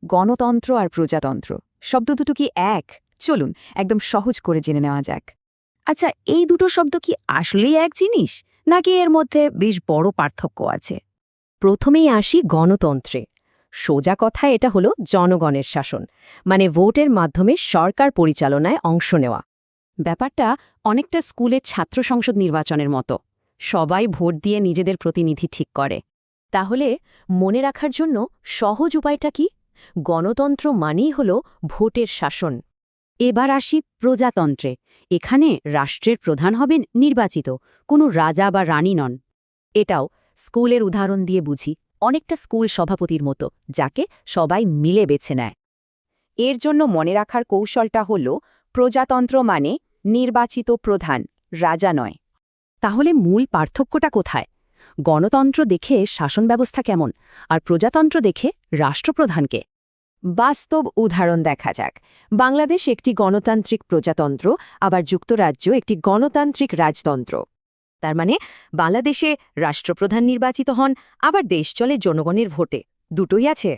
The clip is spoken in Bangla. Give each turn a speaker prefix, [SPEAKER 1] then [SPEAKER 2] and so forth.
[SPEAKER 1] গণতন্ত্র আর প্রজাতন্ত্র শব্দ দুটো কি এক? চলুন একদম সহজ করে জেনে নেওয়া যাক। আচ্ছা, এই দুটো শব্দ কি আসলেই এক জিনিস, নাকি এর মধ্যে বেশ বড় পার্থক্য আছে?
[SPEAKER 2] প্রথমেই আসি গণতন্ত্রে। সোজা কথায় এটা হলো জনগণের শাসন, মানে ভোটের মাধ্যমে সরকার পরিচালনায় অংশ নেওয়া। ব্যাপারটা অনেকটা স্কুলের ছাত্র সংসদ নির্বাচনের মতো। সবাই ভোট দিয়ে নিজেদের প্রতিনিধি ঠিক করে। তাহলে মনে রাখার জন্য সহজ উপায়টা কি? গণতন্ত্র মানেই হল ভোটের শাসন। এবার আসি প্রজাতন্ত্রে। এখানে রাষ্ট্রের প্রধান হবেন নির্বাচিত, কোনো রাজা বা রানী নন। এটাও স্কুলের উদাহরণ দিয়ে বুঝি, অনেকটা স্কুল সভাপতির মতো, যাকে সবাই মিলে বেছে নেয়।
[SPEAKER 1] এর জন্য মনে রাখার কৌশলটা হল প্রজাতন্ত্র মানে নির্বাচিত প্রধান, রাজা নয়।
[SPEAKER 2] তাহলে মূল পার্থক্যটা কোথায়? গণতন্ত্র দেখে শাসন ব্যবস্থা কেমন, আর প্রজাতন্ত্র দেখে রাষ্ট্রপ্রধানকে।
[SPEAKER 1] বাস্তব উদাহরণ দেখা যাক। বাংলাদেশ একটি গণতান্ত্রিক প্রজাতন্ত্র, আবার যুক্তরাজ্য একটি গণতান্ত্রিক রাজতন্ত্র।
[SPEAKER 2] তার মানে বাংলাদেশে রাষ্ট্রপ্রধান নির্বাচিত হন, আবার দেশ চলে জনগণের ভোটে। দুটোই আছে।